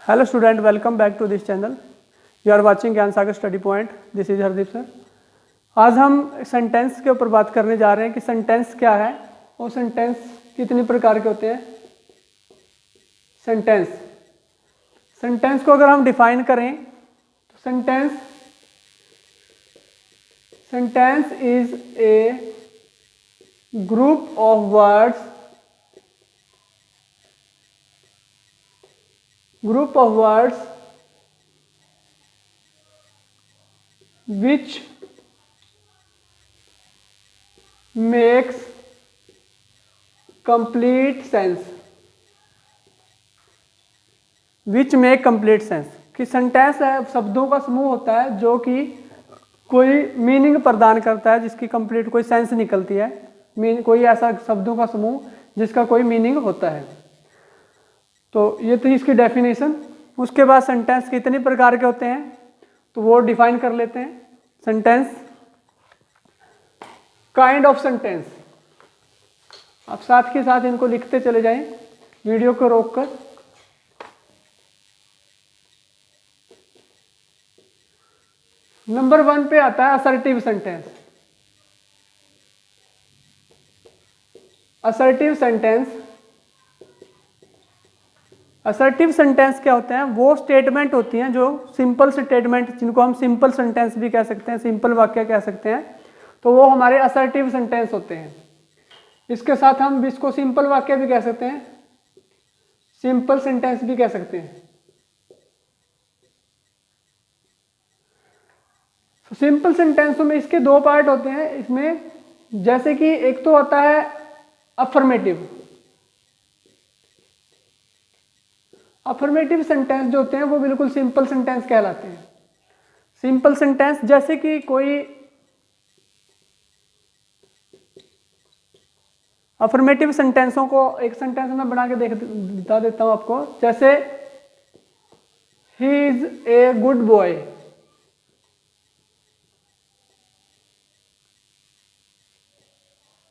Hello student, welcome back to this channel. You are watching Gyan Sagar study point. This is Hardeep sir. आज हम sentence के ऊपर बात करने जा रहे हैं कि सेंटेंस क्या है और सेंटेंस कितनी प्रकार के होते हैं। सेंटेंस को अगर हम डिफाइन करें तो sentence is a group of words which makes complete sense कि सेंटेंस है शब्दों का समूह होता है जो कि कोई मीनिंग प्रदान करता है, जिसकी कंप्लीट कोई सेंस निकलती है। कोई ऐसा शब्दों का समूह जिसका कोई मीनिंग होता है। तो ये थी इसकी डेफिनेशन। उसके बाद सेंटेंस कितने प्रकार के होते हैं तो वो डिफाइन कर लेते हैं। Sentence, kind of sentence. आप साथ के साथ इनको लिखते चले जाएं वीडियो को रोककर। नंबर 1 पे आता है असर्टिव सेंटेंस। असर्टिव सेंटेंस क्या होते हैं? वो स्टेटमेंट होती हैं जो सिंपल स्टेटमेंट, जिनको हम सिंपल सेंटेंस भी कह सकते हैं, सिंपल वाक्य कह सकते हैं, तो वो हमारे असर्टिव सेंटेंस होते हैं। इसके साथ हम इसको सिंपल वाक्य भी कह सकते हैं, सिंपल सेंटेंस भी कह सकते हैं। सिंपल सेंटेंसों में इसके दो पार्ट होते हैं। इसमें जैसे कि एक तो होता है अफर्मेटिव सेंटेंस जो होते हैं वो बिल्कुल सिंपल सेंटेंस कहलाते हैं। सिंपल सेंटेंस जैसे कि कोई अफर्मेटिव सेंटेंसों को एक सेंटेंस में बना के बता देता हूं आपको। जैसे he is a good boy,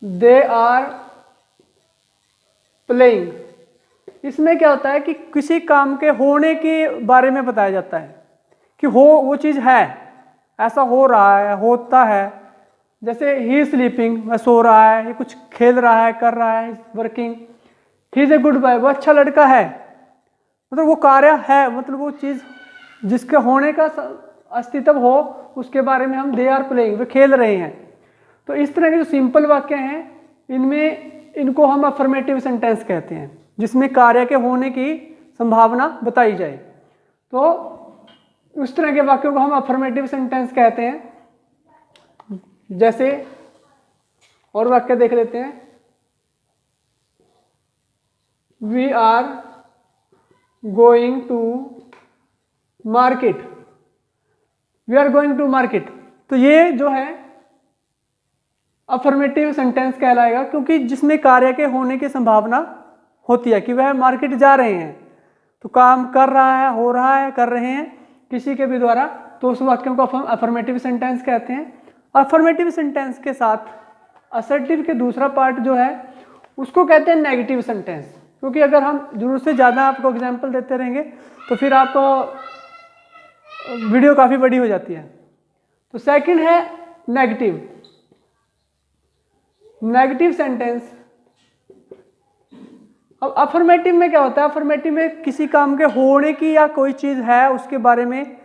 they are playing. इसमें क्या होता है कि किसी काम के होने के बारे में बताया जाता है कि वो चीज़ है, ऐसा हो रहा है, होता है। जैसे ही स्लीपिंग, वह सो रहा है, ये कुछ खेल रहा है, कर रहा है, working. He is a good boy, वो अच्छा लड़का है, मतलब वो कार्य है, मतलब वो चीज़ जिसके होने का अस्तित्व हो उसके बारे में हम दे आर प्लेइंग, वे खेल रहे हैं। तो इस तरह के जो सिंपल वाक्य हैं इनको हम अफर्मेटिव सेंटेंस कहते हैं, जिसमें कार्य के होने की संभावना बताई जाए। तो उस तरह के वाक्यों को हम अफर्मेटिव सेंटेंस कहते हैं। जैसे और वाक्य देख लेते हैं। We are going to market, तो ये जो है अफर्मेटिव सेंटेंस कहलाएगा, क्योंकि जिसमें कार्य के होने की संभावना होती है कि वह मार्केट जा रहे हैं, तो काम कर रहा है, हो रहा है, कर रहे हैं किसी के भी द्वारा, तो उस वाक्यों को हम अफर्मेटिव सेंटेंस कहते हैं। अफर्मेटिव सेंटेंस के साथ असर्टिव के दूसरा पार्ट जो है उसको कहते हैं नेगेटिव सेंटेंस। क्योंकि अगर हम जरूरत से ज़्यादा आपको एग्जाम्पल देते रहेंगे तो फिर आपको वीडियो काफ़ी बड़ी हो जाती है। तो सेकंड है नेगेटिव सेंटेंस। अब अफर्मेटिव में क्या होता है? अफर्मेटिव में किसी काम के होने की या कोई चीज़ है उसके बारे में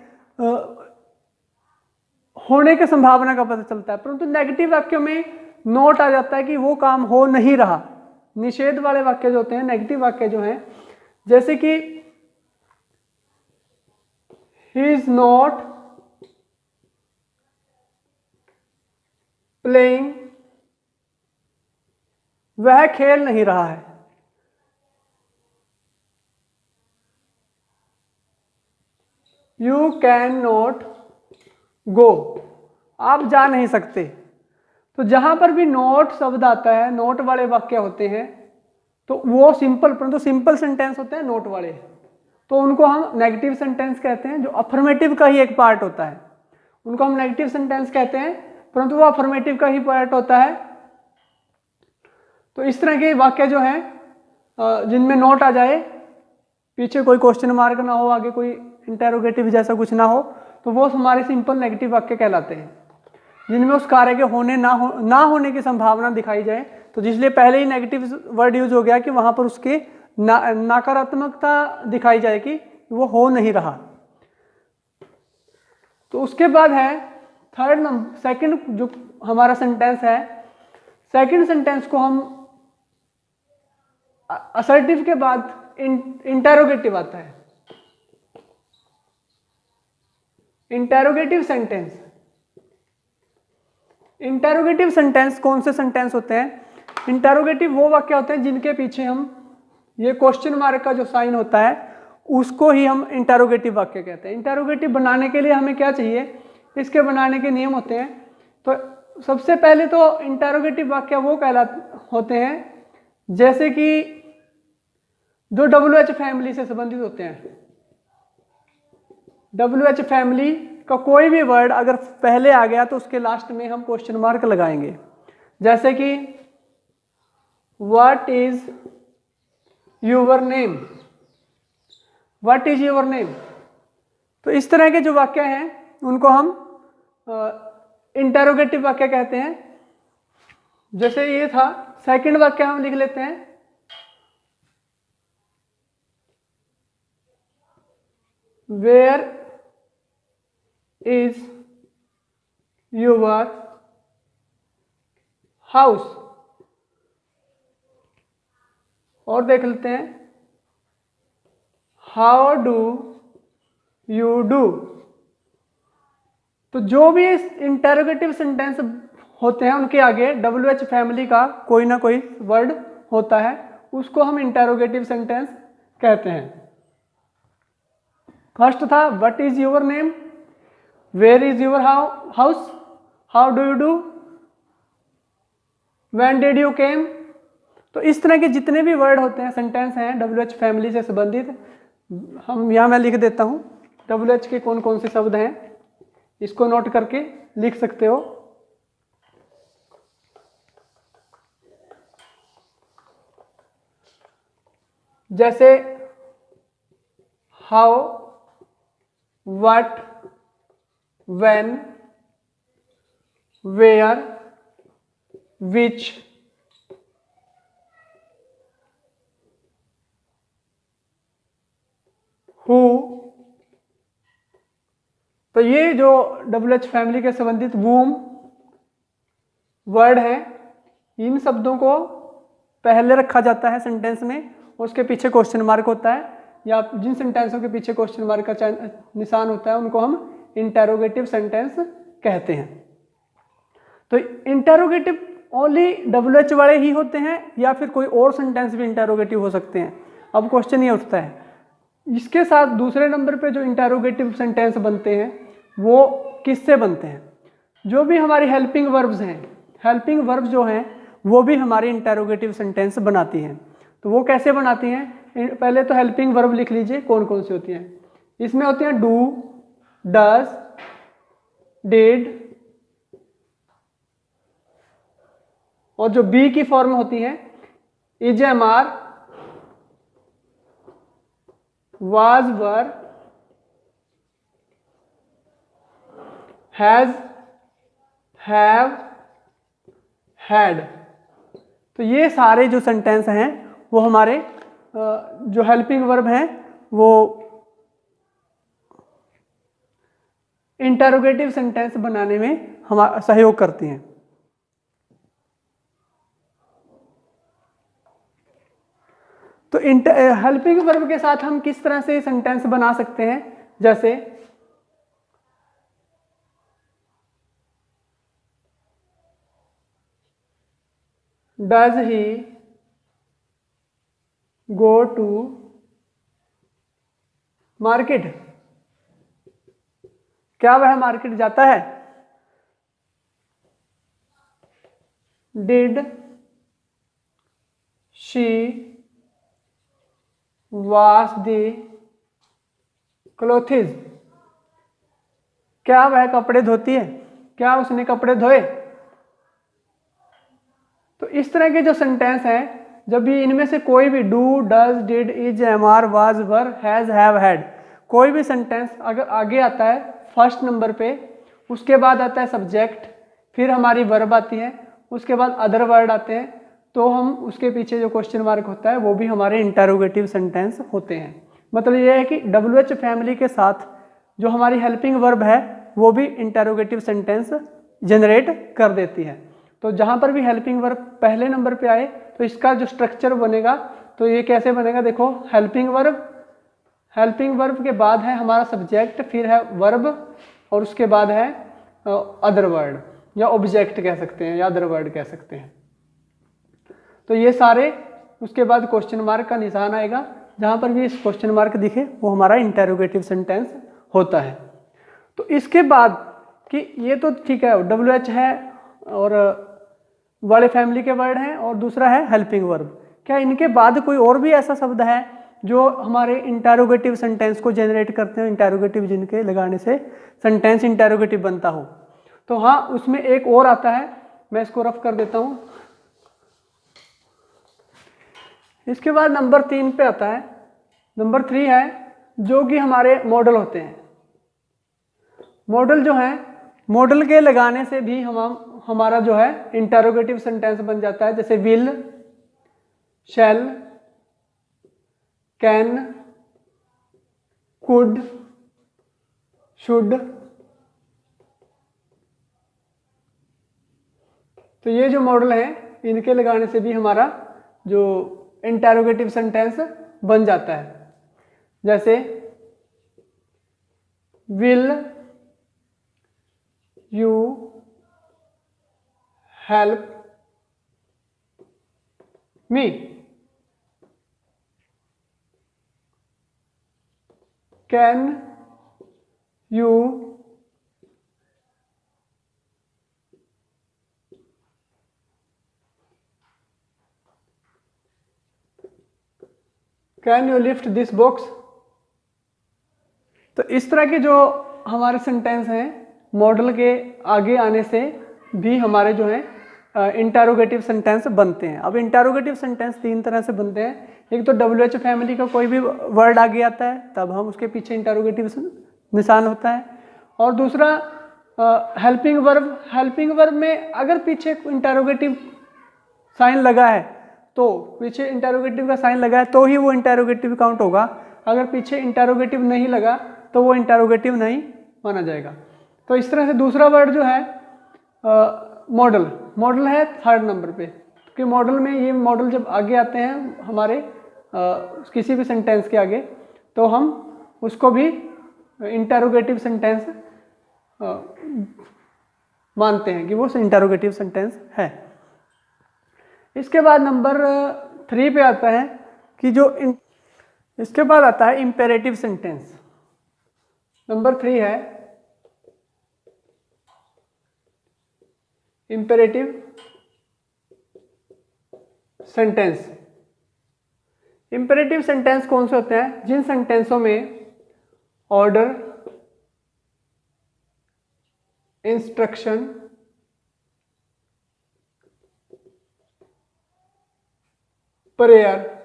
होने की संभावना का पता चलता है, परंतु नेगेटिव वाक्यों में नोट आ जाता है कि वो काम हो नहीं रहा। निषेध वाले वाक्य जो होते हैं, नेगेटिव वाक्य जो हैं, जैसे कि ही इज नॉट प्लेइंग, वह खेल नहीं रहा है। यू कैन नॉट गो, आप जा नहीं सकते। तो जहां पर भी नोट शब्द आता है, नोट वाले वाक्य होते हैं, तो वो सिंपल, परंतु सिंपल सेंटेंस होते हैं नोट वाले, तो उनको हम नेगेटिव सेंटेंस कहते हैं। जो अफर्मेटिव का ही एक पार्ट होता है उनको हम नेगेटिव सेंटेंस कहते हैं, परंतु वो अफर्मेटिव का ही पार्ट होता है। तो इस तरह के वाक्य जो हैं जिनमें नोट आ जाए, पीछे कोई क्वेश्चन मार्क ना हो, आगे कोई इंटेरोगेटिव जैसा कुछ ना हो, तो वो हमारे सिंपल नेगेटिव वाक्य कहलाते हैं, जिनमें उस कार्य के होने ना होने की संभावना दिखाई जाए। तो जिसलिए पहले ही नेगेटिव वर्ड यूज हो गया कि वहां पर उसकी नकारात्मकता दिखाई जाए कि वो हो नहीं रहा। तो उसके बाद है थर्ड नंबर, सेकंड जो हमारा सेंटेंस है, सेकंड सेंटेंस को हम असर्टिव के बाद इंटेरोगेटिव आता है। इंटेरोगेटिव सेंटेंस, इंटेरोगेटिव सेंटेंस कौन से सेंटेंस होते हैं? इंटेरोगेटिव वो वाक्य होते हैं जिनके पीछे हम ये क्वेश्चन मार्क का जो साइन होता है उसको ही हम इंटेरोगेटिव वाक्य कहते हैं। इंटेरोगेटिव बनाने के लिए हमें क्या चाहिए, इसके बनाने के नियम होते हैं। तो सबसे पहले तो इंटेरोगेटिव वाक्य वो होते हैं जैसे कि जो WH फैमिली से संबंधित होते हैं। WH फैमिली का कोई भी वर्ड अगर पहले आ गया तो उसके लास्ट में हम क्वेश्चन मार्क लगाएंगे, जैसे कि what is your name, what is your name. तो इस तरह के जो वाक्य हैं उनको हम इंटेरोगेटिव वाक्य कहते हैं। जैसे ये था, सेकंड वाक्य हम लिख लेते हैं, वेयर इज योर हाउस। और देख लेते हैं, हाउ डू यू डू। तो जो भी इंटेरोगेटिव सेंटेंस होते हैं उनके आगे WH फैमिली का कोई ना कोई वर्ड होता है, उसको हम इंटेरोगेटिव सेंटेंस कहते हैं। फर्स्ट था what is your name, where is your house, how do you do, when did you came. तो इस तरह के जितने भी वर्ड होते हैं, सेंटेंस हैं WH फैमिली से संबंधित, हम यहाँ मैं लिख देता हूँ WH के कौन कौन से शब्द हैं, इसको नोट करके लिख सकते हो। जैसे how, what, when, where, which, who. तो ये जो WH फैमिली के संबंधित वूम वर्ड है, इन शब्दों को पहले रखा जाता है सेंटेंस में, उसके पीछे क्वेश्चन मार्क होता है, या जिन सेंटेंसों के पीछे क्वेश्चन मार्क का निशान होता है उनको हम इंटेरोगेटिव सेंटेंस कहते हैं। तो इंटेरोगेटिव ओनली WH वाले ही होते हैं या फिर कोई और सेंटेंस भी इंटेरोगेटिव हो सकते हैं? अब क्वेश्चन ये उठता है। इसके साथ दूसरे नंबर पे जो इंटेरोगेटिव सेंटेंस बनते हैं वो किससे बनते हैं? जो भी हमारी हेल्पिंग वर्ब्स हैं, हेल्पिंग वर्ब्स जो हैं वो भी हमारी इंटेरोगेटिव सेंटेंस बनाती हैं। तो वो कैसे बनाती हैं? पहले तो हेल्पिंग वर्ब लिख लीजिए कौन कौन सी होती हैं। इसमें होती हैं डू, डज, डिड, और जो बी की फॉर्म होती है is, am, are, was, were, has, have, had. तो ये सारे जो सेंटेंस हैं वो हमारे जो हेल्पिंग वर्ब हैं वो इंटेरोगेटिव सेंटेंस बनाने में हमारा सहयोग करती हैं। तो हेल्पिंग वर्ब के साथ हम किस तरह से सेंटेंस बना सकते हैं? जैसे does he go to market, क्या वह मार्केट जाता है? Did she wash the clothes, क्या वह कपड़े धोती है? क्या उसने कपड़े धोए? तो इस तरह के जो सेंटेंस हैं जब भी इनमें से कोई भी do, does, did, is, am, are, was, were, has, have, had, कोई भी सेंटेंस अगर आगे आता है फर्स्ट नंबर पे, उसके बाद आता है सब्जेक्ट, फिर हमारी वर्ब आती है, उसके बाद अदर वर्ड आते हैं, तो हम उसके पीछे जो क्वेश्चन मार्क होता है वो भी हमारे इंटरोगेटिव सेंटेंस होते हैं। मतलब ये है कि WH फैमिली के साथ जो हमारी हेल्पिंग वर्ब है वो भी इंटरोगेटिव सेंटेंस जनरेट कर देती है। तो जहाँ पर भी हेल्पिंग वर्ब पहले नंबर पे आए तो इसका जो स्ट्रक्चर बनेगा तो ये कैसे बनेगा, देखो हेल्पिंग वर्ब के बाद है हमारा सब्जेक्ट, फिर है वर्ब और उसके बाद है अदर वर्ड या ऑब्जेक्ट कह सकते हैं या अदर वर्ड कह सकते हैं। तो ये सारे, उसके बाद क्वेश्चन मार्क का निशान आएगा, जहाँ पर भी इस क्वेश्चन मार्क दिखे वो हमारा इंटरोगेटिव सेंटेंस होता है। तो इसके बाद कि ये तो ठीक है WH है और वाले फैमिली के वर्ड हैं और दूसरा है हेल्पिंग वर्ब, क्या इनके बाद कोई और भी ऐसा शब्द है जो हमारे इंटरोगेटिव सेंटेंस को जनरेट करते हैं, इंटरोगेटिव जिनके लगाने से सेंटेंस इंटरोगेटिव बनता हो? तो हाँ, उसमें एक और आता है, मैं इसको रफ कर देता हूँ। इसके बाद नंबर 3 पे आता है, नंबर 3 है जो कि हमारे मॉडल होते हैं। मॉडल जो है, मॉडल के लगाने से भी हमारा जो है इंटरोगेटिव सेंटेंस बन जाता है, जैसे will, shall, can, could, should. तो ये जो मॉडल है इनके लगाने से भी हमारा जो इंटरोगेटिव सेंटेंस बन जाता है, जैसे will you help me, can you lift this box. तो इस तरह के जो हमारे सेंटेंस हैं मॉडल के आगे आने से भी हमारे जो है इंटरोगेटिव सेंटेंस बनते हैं। अब इंटरोगेटिव सेंटेंस 3 तरह से बनते हैं। एक तो WH फैमिली का कोई भी वर्ड आगे आता है तब हम उसके पीछे इंटरोगेटिव निशान होता है, और दूसरा हेल्पिंग वर्ब में अगर पीछे इंटरोगेटिव साइन लगा है तो पीछे इंटरोगेटिव का साइन लगा है तो ही वो इंटरोगेटिव काउंट होगा, अगर पीछे इंटरोगेटिव नहीं लगा तो वो इंटरोगेटिव नहीं माना जाएगा। तो इस तरह से दूसरा वर्ड जो है मॉडल है 3rd नंबर पे, क्योंकि मॉडल में ये मॉडल जब आगे आते हैं हमारे किसी भी सेंटेंस के आगे तो हम उसको भी इंटरोगेटिव सेंटेंस मानते हैं कि वो इंटरोगेटिव सेंटेंस है। इसके बाद नंबर 3 पे आता है कि इसके बाद आता है इंपेरेटिव सेंटेंस। नंबर 3 है इंपेरेटिव सेंटेंस। इंपेरेटिव सेंटेंस कौन से होते हैं? जिन सेंटेंसों में ऑर्डर, इंस्ट्रक्शन, प्रेयर,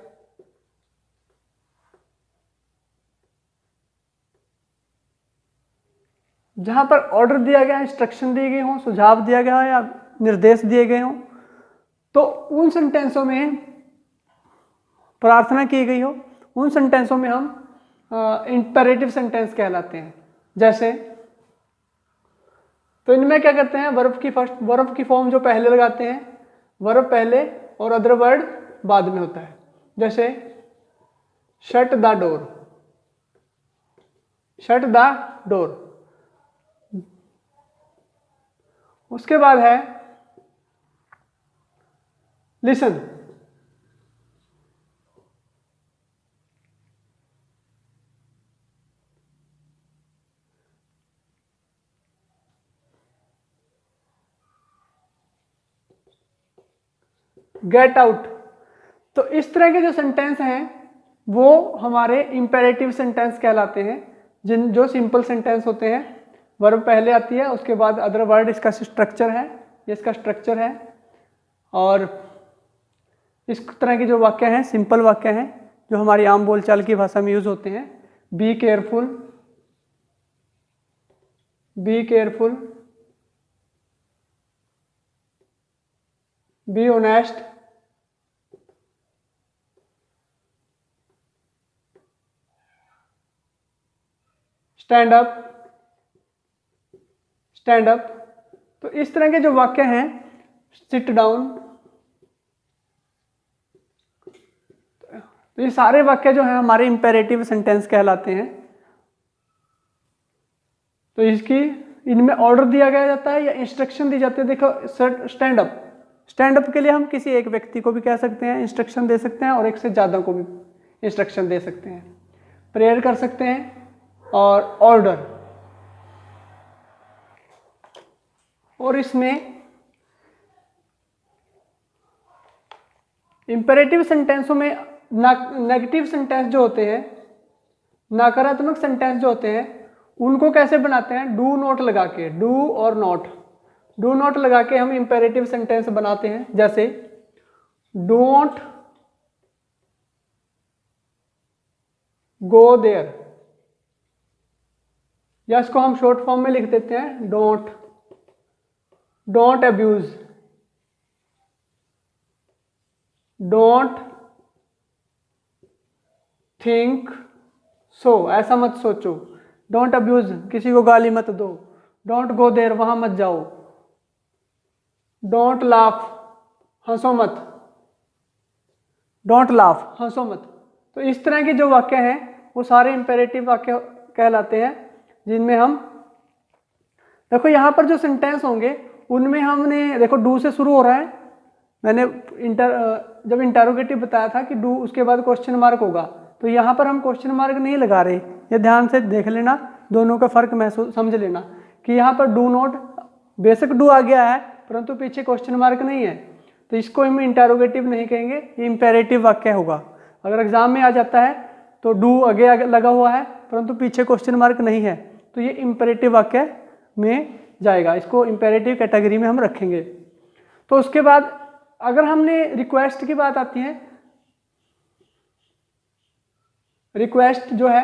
जहां पर ऑर्डर दिया गया, इंस्ट्रक्शन दी गई हो, सुझाव दिया गया या निर्देश दिए गए हो, तो उन सेंटेंसों में प्रार्थना की गई हो, उन सेंटेंसों में हम इंपेरेटिव सेंटेंस कहलाते हैं। जैसे तो इनमें क्या करते हैं, वर्ब की फॉर्म जो पहले लगाते हैं, वर्ब पहले और अदर वर्ड बाद में होता है। जैसे shut the door, shut the door. उसके बाद है लिसन, गेट आउट। तो इस तरह के जो सेंटेंस हैं वो हमारे इंपेरेटिव सेंटेंस कहलाते हैं, जो सिंपल सेंटेंस होते हैं, वर्ब पहले आती है उसके बाद अदर वर्ड, इसका स्ट्रक्चर है, ये इसका स्ट्रक्चर है। और इस तरह के जो वाक्य हैं सिंपल वाक्य हैं जो हमारी आम बोलचाल की भाषा में यूज होते हैं। Be careful, be careful, be honest, stand up, stand up. तो इस तरह के जो वाक्य हैं, सिट डाउन, तो ये सारे वाक्य जो हैं हमारे इंपेरेटिव सेंटेंस कहलाते हैं। तो इसकी इनमें ऑर्डर दिया गया जाता है या इंस्ट्रक्शन दी जाती है। देखो स्टैंड अप, स्टैंड अप के लिए हम किसी एक व्यक्ति को भी कह सकते हैं, इंस्ट्रक्शन दे सकते हैं, और एक से ज़्यादा को भी इंस्ट्रक्शन दे सकते हैं। प्रेयर कर सकते हैं और ऑर्डर। और इसमें इंपेरेटिव सेंटेंसों में नेगेटिव सेंटेंस जो होते हैं, नकारात्मक सेंटेंस जो होते हैं, उनको कैसे बनाते हैं? डू नॉट लगा के, डू और नॉट, डू नॉट लगा के हम इंपेरेटिव सेंटेंस बनाते हैं। जैसे डोंट गो देयर, या इसको हम शॉर्ट फॉर्म में लिख देते हैं don't, don't abuse, don't think so, ऐसा मत सोचो। डोंट अब्यूज, किसी को गाली मत दो। डोंट गो देयर, वहां मत जाओ। डोंट लाफ, हंसो मत। डोंट लाफ, हंसो मत। तो इस तरह के जो वाक्य हैं वो सारे इंपेरेटिव वाक्य कहलाते हैं, जिनमें हम देखो यहाँ पर जो सेंटेंस होंगे उनमें हमने देखो डू से शुरू हो रहा है। मैंने जब इंटरोगेटिव बताया था कि डू उसके बाद क्वेश्चन मार्क होगा, तो यहाँ पर हम क्वेश्चन मार्क नहीं लगा रहे। ये ध्यान से देख लेना, दोनों का फर्क महसूस समझ लेना कि यहाँ पर डू नॉट, बेशक डू आ गया है परंतु पीछे क्वेश्चन मार्क नहीं है, तो इसको हम इंटरोगेटिव नहीं कहेंगे, ये इंपेरेटिव वाक्य होगा। अगर एग्जाम में आ जाता है तो डू आगे लगा हुआ है परंतु पीछे क्वेश्चन मार्क नहीं है, तो ये इंपेरेटिव वाक्य में जाएगा, इसको इंपेरेटिव कैटेगरी में हम रखेंगे। तो उसके बाद अगर हमने रिक्वेस्ट की बात आती है, रिक्वेस्ट जो है,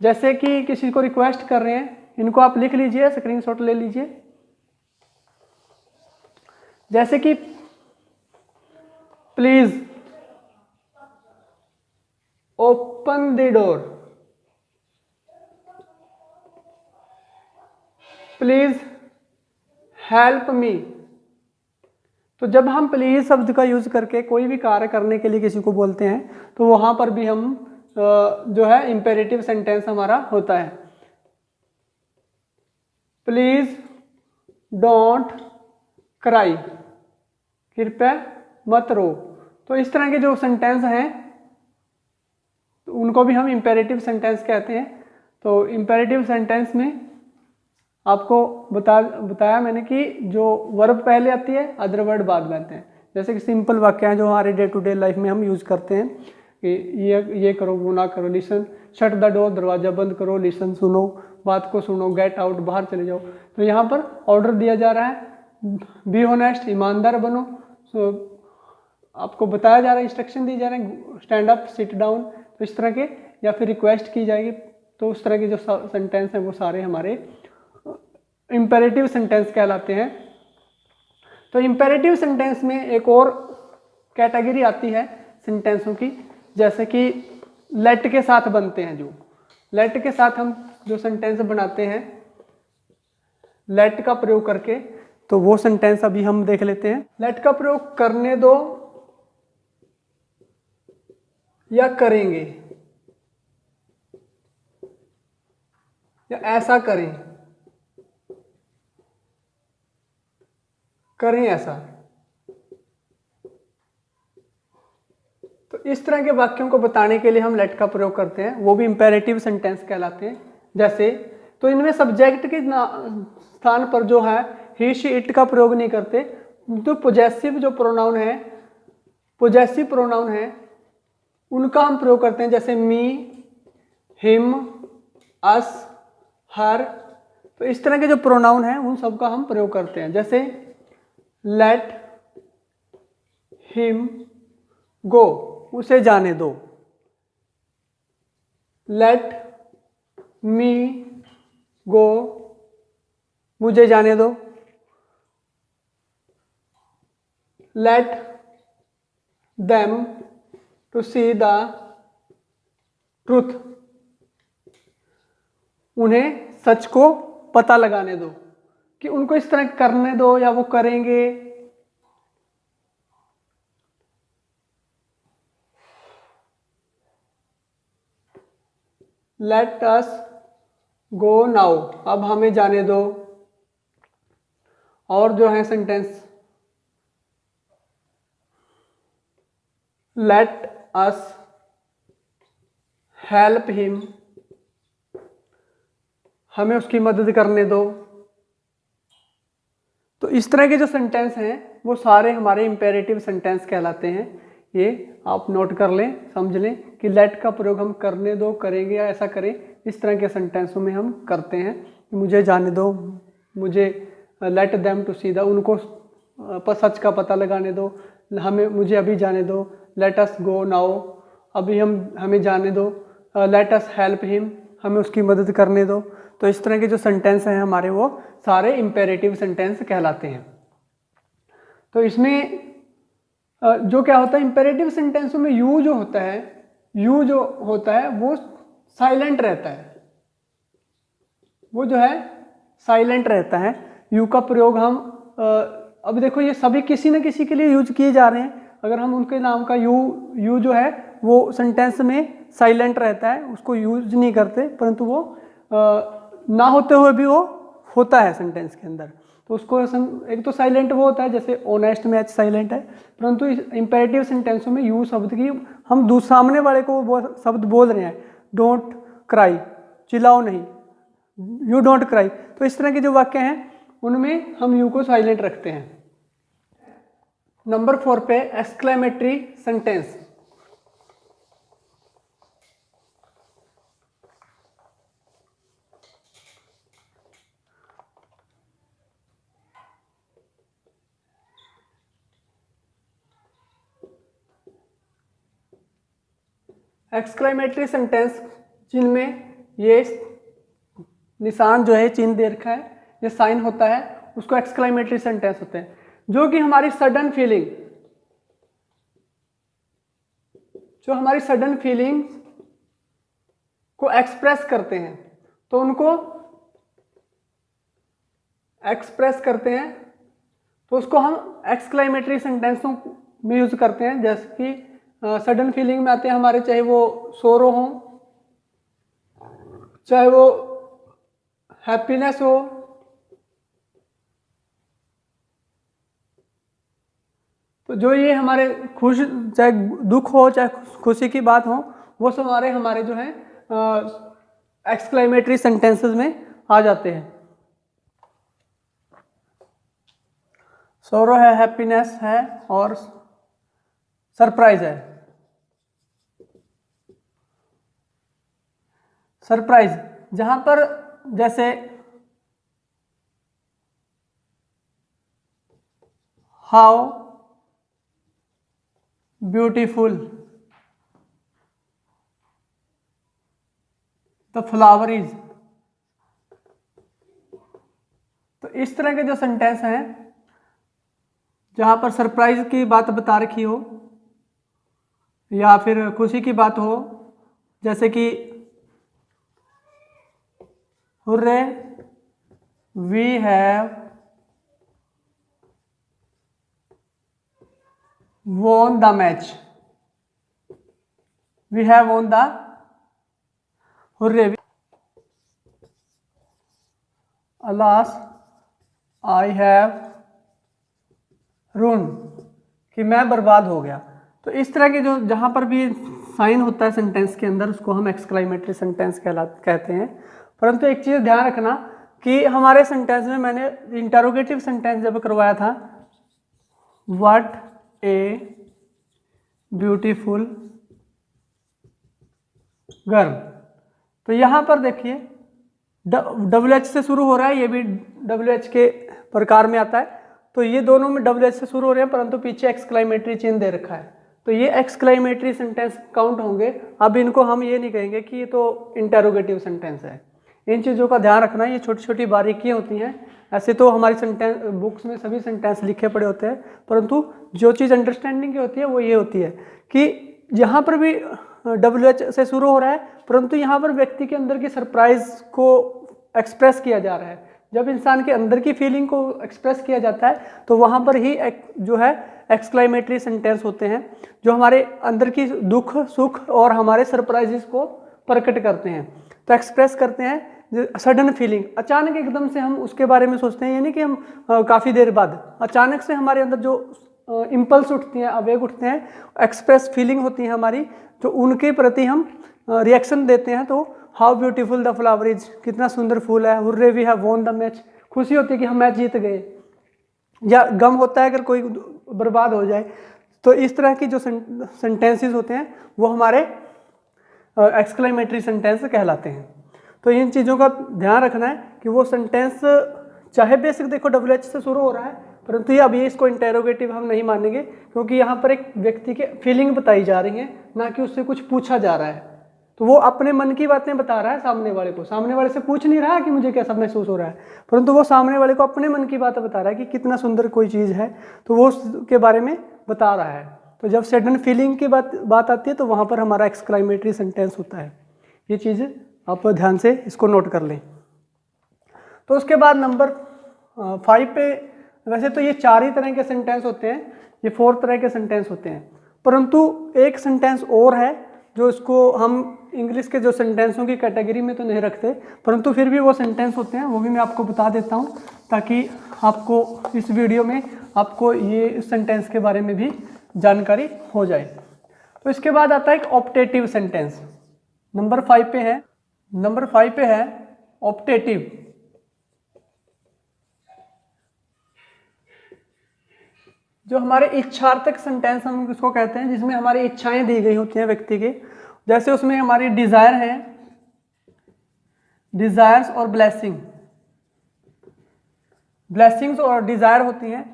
जैसे कि किसी को रिक्वेस्ट कर रहे हैं, इनको आप लिख लीजिए, स्क्रीनशॉट ले लीजिए। जैसे कि please open the door, please help me. तो जब हम प्लीज शब्द का यूज करके कोई भी कार्य करने के लिए किसी को बोलते हैं तो वहां पर भी हम जो है इंपेरेटिव सेंटेंस हमारा होता है। प्लीज डोंट क्राई, कृपया मत रो। तो इस तरह के जो सेंटेंस हैं तो उनको भी हम इंपेरेटिव सेंटेंस कहते हैं। तो इंपेरेटिव सेंटेंस में आपको बताया मैंने कि जो वर्ब पहले आती है, अदर वर्ड बाद में आते हैं। जैसे कि सिंपल वाक्य हैं जो हमारे डे टू डे लाइफ में हम यूज करते हैं कि ये करो, वो ना करो। लिसन, शट द डोर, दरवाजा बंद करो। लिसन, सुनो, बात को सुनो। गेट आउट, बाहर चले जाओ। तो यहाँ पर ऑर्डर दिया जा रहा है, बी ऑनेस्ट, ईमानदार बनो। सो आपको बताया जा रहा है, इंस्ट्रक्शन दी जा रहे हैं, स्टैंड अप, सिट डाउन। तो इस तरह के, या फिर रिक्वेस्ट की जाएगी। तो उस तरह के जो सेंटेंस हैं वो सारे हमारे इंपेरेटिव सेंटेंस कहलाते हैं। तो इंपेरेटिव सेंटेंस में एक और कैटेगरी आती है सेंटेंसों की, जैसे कि लेट के साथ बनते हैं। जो लेट के साथ हम जो सेंटेंस बनाते हैं लेट का प्रयोग करके, तो वो सेंटेंस अभी हम देख लेते हैं। लेट का प्रयोग करने दो या करेंगे, या ऐसा करें, करें ऐसा। तो इस तरह के वाक्यों को बताने के लिए हम लेट का प्रयोग करते हैं, वो भी इंपेरेटिव सेंटेंस कहलाते हैं। जैसे, तो इनमें सब्जेक्ट के स्थान पर जो है ही, शी, इट का प्रयोग नहीं करते। तो पोजेसिव जो प्रोनाउन है, पोजेसिव प्रोनाउन है, उनका हम प्रयोग करते हैं। जैसे मी, हिम, अस, हर। तो इस तरह के जो प्रोनाउन हैं उन सब का हम प्रयोग करते हैं। जैसे लेट हिम गो, उसे जाने दो। लेट मी गो, मुझे जाने दो। Let them to see the truth, उन्हें सच को पता लगाने दो, कि उनको इस तरह करने दो या वो करेंगे। लेट अस गो नाउ, अब हमें जाने दो। और जो है sentence, let us help him, हमें उसकी मदद करने दो। तो इस तरह के जो सेंटेंस हैं वो सारे हमारे इंपेरेटिव सेंटेंस कहलाते हैं। ये आप नोट कर लें, समझ लें कि लेट का प्रयोग हम करने दो, करेंगे या ऐसा करें, इस तरह के सेंटेंसों में हम करते हैं। मुझे जाने दो, मुझे let them to see the, उनको सच का पता लगाने दो। हमें, मुझे अभी जाने दो। लेट अस गो नाउ, अभी हमें जाने दो। लेट अस हेल्प हिम, हमें उसकी मदद करने दो। तो इस तरह के जो सेंटेंस हैं हमारे वो सारे इंपेरेटिव सेंटेंस कहलाते हैं। तो इसमें जो क्या होता है, इंपेरेटिव सेंटेंसों में यू जो होता है वो साइलेंट रहता है। वो जो है साइलेंट रहता है। यू का प्रयोग हम अब देखो ये सभी किसी न किसी के लिए यूज किए जा रहे हैं। अगर हम उनके नाम का यू जो है वो सेंटेंस में साइलेंट रहता है, उसको यूज नहीं करते, परंतु वो ना होते हुए भी वो होता है सेंटेंस के अंदर। तो उसको एक तो साइलेंट वो होता है, जैसे ऑनेस्ट में एच साइलेंट है, परंतु इंपेरेटिव सेंटेंसों में यू शब्द की हम सामने वाले को वो शब्द बोल रहे हैं, डोंट क्राई, चिल्लाओ नहीं, यू डोंट क्राई। तो इस तरह के जो वाक्य हैं उनमें हम यू को साइलेंट रखते हैं। नंबर 4 पे एक्सक्लेमेटरी सेंटेंस। एक्सक्लेमेटरी सेंटेंस जिनमें ये निशान जो है, चिन्ह दे रखा है, ये साइन होता है, उसको एक्सक्लेमेटरी सेंटेंस होते हैं। जो कि हमारी सडन फीलिंग को एक्सप्रेस करते हैं, तो उनको एक्सप्रेस करते हैं, तो उसको हम एक्सक्लेमेटरी सेंटेंसों में यूज करते हैं। जैसे कि सडन फीलिंग में आते हैं हमारे, चाहे वो सोरो हो, चाहे वो हैप्पीनेस हो, तो जो ये हमारे खुश, चाहे दुख हो चाहे खुशी की बात हो, वो सब हमारे जो है एक्सक्लेमेटरी सेंटेंसेस में आ जाते हैं। सोरो है, हैप्पीनेस है और सरप्राइज है। सरप्राइज जहां पर जैसे how beautiful the flower is, तो इस तरह के जो सेंटेंस हैं जहां पर सरप्राइज की बात बता रखी हो या फिर खुशी की बात हो, जैसे कि hurray we have won the match, we have won the, hurray, alas I have ruined, कि मैं बर्बाद हो गया। तो इस तरह के जो जहां पर भी साइन होता है सेंटेंस के अंदर, उसको हम एक्सक्लेमेटरी सेंटेंस कहते हैं। परंतु एक चीज ध्यान रखना कि हमारे सेंटेंस में मैंने इंटरोगेटिव सेंटेंस जब करवाया था, व्हाट ए ब्यूटीफुल गर्ल, तो यहां पर देखिए WH से शुरू हो रहा है, ये भी WH के प्रकार में आता है, तो ये दोनों में WH से शुरू हो रहे हैं, परंतु पीछे एक्सक्लेमेटरी चिन्ह दे रखा है। तो ये एक्सक्लेमेटरी सेंटेंस काउंट होंगे। अब इनको हम ये नहीं कहेंगे कि ये तो इंटेरोगेटिव सेंटेंस है। इन चीज़ों का ध्यान रखना, ये छोटी छोटी बारीकियाँ होती हैं। ऐसे तो हमारी सेंटेंस बुक्स में सभी सेंटेंस लिखे पड़े होते हैं, परंतु जो चीज़ अंडरस्टैंडिंग की होती है वो ये होती है कि यहाँ पर भी WH से शुरू हो रहा है, परंतु यहाँ पर व्यक्ति के अंदर की सरप्राइज को एक्सप्रेस किया जा रहा है। जब इंसान के अंदर की फीलिंग को एक्सप्रेस किया जाता है तो वहाँ पर ही जो है एक्सक्लेमेटरी सेंटेंस होते हैं, जो हमारे अंदर की दुख सुख और हमारे सरप्राइजेस को प्रकट करते हैं। तो एक्सप्रेस करते हैं सडन फीलिंग, अचानक एकदम से हम उसके बारे में सोचते हैं, यानी कि हम काफ़ी देर बाद अचानक से हमारे अंदर जो इम्पल्स उठती हैं, आवेग उठते हैं, एक्सप्रेस फीलिंग होती है हमारी, तो उनके प्रति हम रिएक्शन देते हैं। तो how beautiful the flower is, कितना सुंदर फूल है, hurray we have won the match, खुशी होती है कि हम मैच जीत गए, या गम होता है अगर कोई बर्बाद हो जाए। तो इस तरह की जो सेंटेंसेस होते हैं वो हमारे एक्सक्लेमेटरी सेंटेंस कहलाते हैं। तो इन चीज़ों का ध्यान रखना है कि वो सेंटेंस चाहे बेसिक देखो WH से शुरू हो रहा है, परंतु ये अभी इसको इंटेरोगेटिव हम नहीं मानेंगे, क्योंकि यहाँ पर एक व्यक्ति के फीलिंग बताई जा रही है, ना कि उससे कुछ पूछा जा रहा है। तो वो अपने मन की बातें बता रहा है सामने वाले को, सामने वाले से पूछ नहीं रहा कि मुझे कैसा महसूस हो रहा है, परंतु वो सामने वाले को अपने मन की बात बता रहा है कि कितना सुंदर कोई चीज़ है, तो वो उसके बारे में बता रहा है। तो जब सडन फीलिंग की बात आती है तो वहाँ पर हमारा एक्सक्लेमेटरी सेंटेंस होता है। ये चीज़ आप ध्यान से इसको नोट कर लें। तो उसके बाद नंबर 5 पे, वैसे तो ये 4 ही तरह के सेंटेंस होते हैं, ये 4 तरह के सेंटेंस होते हैं, परंतु एक सेंटेंस और है जो इसको हम इंग्लिश के जो सेंटेंसों की कैटेगरी में तो नहीं रखते, परंतु फिर भी वो सेंटेंस होते हैं, वो भी मैं आपको बता देता हूँ ताकि आपको इस वीडियो में आपको ये सेंटेंस के बारे में भी जानकारी हो जाए। तो इसके बाद आता है एक ऑप्टेटिव सेंटेंस, नंबर 5 पे है। नंबर 5 पे है ऑप्टेटिव। जो हमारे इच्छार्थक सेंटेंस हम इसको कहते हैं, जिसमें हमारी इच्छाएं दी गई होती हैं व्यक्ति के, जैसे उसमें हमारी डिजायर है, डिजायर्स और ब्लेसिंग, ब्लेसिंग्स और डिजायर होती हैं।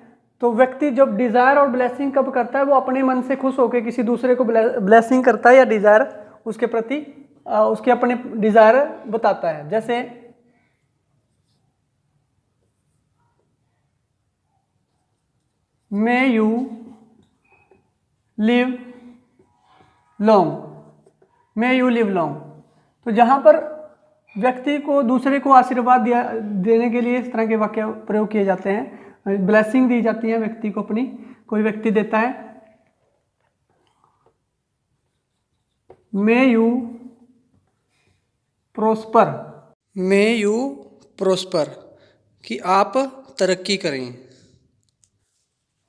तो व्यक्ति जब डिजायर और ब्लेसिंग कब करता है, वो अपने मन से खुश होकर किसी दूसरे को ब्लेसिंग करता है या डिजायर उसके प्रति उसके अपने डिजायर बताता है। जैसे may you live long, may you live long. तो जहाँ पर व्यक्ति को दूसरे को आशीर्वाद देने के लिए इस तरह के वाक्य प्रयोग किए जाते हैं, ब्लेसिंग दी जाती है व्यक्ति को अपनी, कोई व्यक्ति देता है may you prosper, may you prosper, कि आप तरक्की करें।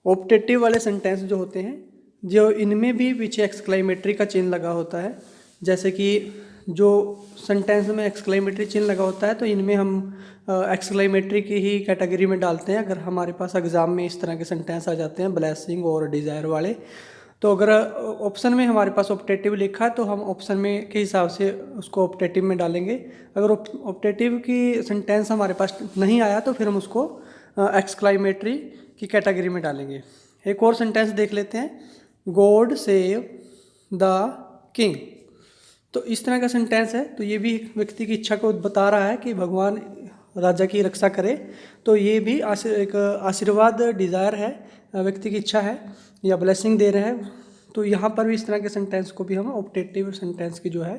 ऑप्टेटिव वाले सेंटेंस जो होते हैं, जो इनमें भी पीछे एक्सक्लेमेटरी का चिन्ह लगा होता है, जैसे कि जो सेंटेंस में एक्सक्लेमेटरी चिन्ह लगा होता है तो इनमें हम एक्सक्लेमेटरी की ही कैटेगरी में डालते हैं। अगर हमारे पास एग्ज़ाम में इस तरह के सेंटेंस आ जाते हैं ब्लेसिंग और डिज़ायर वाले, तो अगर ऑप्शन में हमारे पास ऑप्टेटिव लिखा है तो हम ऑप्शन में के हिसाब से उसको ऑप्टेटिव में डालेंगे। अगर ऑप्टेटिव की सेंटेंस हमारे पास नहीं आया तो फिर हम उसको एक्सक्लेमेटरी की कैटेगरी में डालेंगे। एक और सेंटेंस देख लेते हैं, गॉड सेव द किंग। तो इस तरह का सेंटेंस है, तो ये भी व्यक्ति की इच्छा को बता रहा है कि भगवान राजा की रक्षा करे। तो ये भी एक आशीर्वाद डिज़ायर है, व्यक्ति की इच्छा है, या ब्लेसिंग दे रहे हैं। तो यहाँ पर भी इस तरह के सेंटेंस को भी हम ऑप्टेटिव सेंटेंस की जो है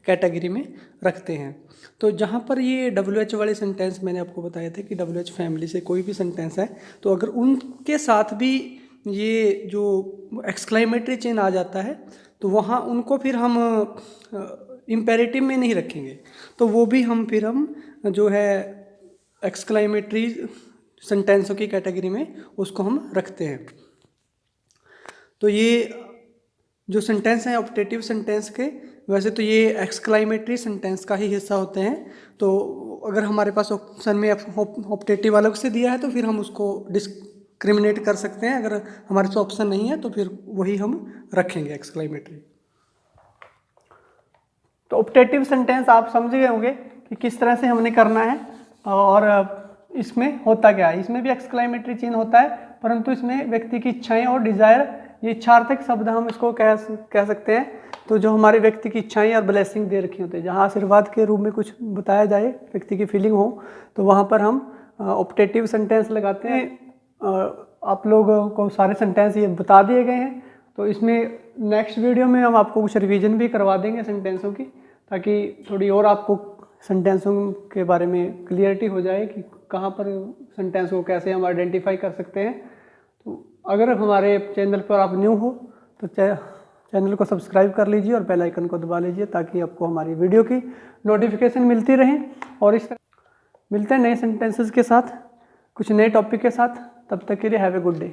कैटेगरी में रखते हैं। तो जहाँ पर ये WH वाले सेंटेंस मैंने आपको बताया था कि WH फैमिली से कोई भी सेंटेंस है, तो अगर उनके साथ भी ये जो एक्सक्लेमेटरी चिन्ह आ जाता है तो वहाँ उनको फिर हम इम्पेरेटिव में नहीं रखेंगे, तो वो भी हम फिर हम जो है एक्सक्लेमेटरी सेंटेंसों की कैटेगरी में उसको हम रखते हैं। तो ये जो सेंटेंस हैं ऑप्टेटिव सेंटेंस के, वैसे तो ये एक्सक्लेमेटरी सेंटेंस का ही हिस्सा होते हैं। तो अगर हमारे पास ऑप्शन में ऑप्टेटिव अलग से दिया है तो फिर हम उसको डिस्क्रिमिनेट कर सकते हैं, अगर हमारे पास ऑप्शन नहीं है तो फिर वही हम रखेंगे एक्सक्लेमेटरी। तो ऑप्टेटिव सेंटेंस आप समझ गए होंगे कि किस तरह से हमने करना है, और इसमें होता क्या है। इसमें भी एक्सक्लेमेटरी चिन्ह होता है, परंतु इसमें व्यक्ति की इच्छाएं और डिज़ायर ये इच्छार्थक शब्द हम इसको कह सकते हैं। तो जो हमारे व्यक्ति की इच्छाएं और ब्लेसिंग दे रखी होती है, जहाँ आशीर्वाद के रूप में कुछ बताया जाए, व्यक्ति की फीलिंग हो, तो वहाँ पर हम ऑप्टेटिव सेंटेंस लगाते हैं। आप लोगों को सारे सेंटेंस ये बता दिए गए हैं, तो इसमें नेक्स्ट वीडियो में हम आपको कुछ रिवीजन भी करवा देंगे सेंटेंसों की, ताकि थोड़ी और आपको सेंटेंसों के बारे में क्लियरिटी हो जाए कि कहाँ पर सेंटेंस को कैसे हम आइडेंटिफाई कर सकते हैं। तो अगर हमारे चैनल पर आप न्यू हो तो चैनल को सब्सक्राइब कर लीजिए और बेल आइकन को दबा लीजिए, ताकि आपको हमारी वीडियो की नोटिफिकेशन मिलती रहे। और इस तरह मिलते हैं नए सेंटेंसेस के साथ, कुछ नए टॉपिक के साथ। तब तक के लिए हैव ए गुड डे।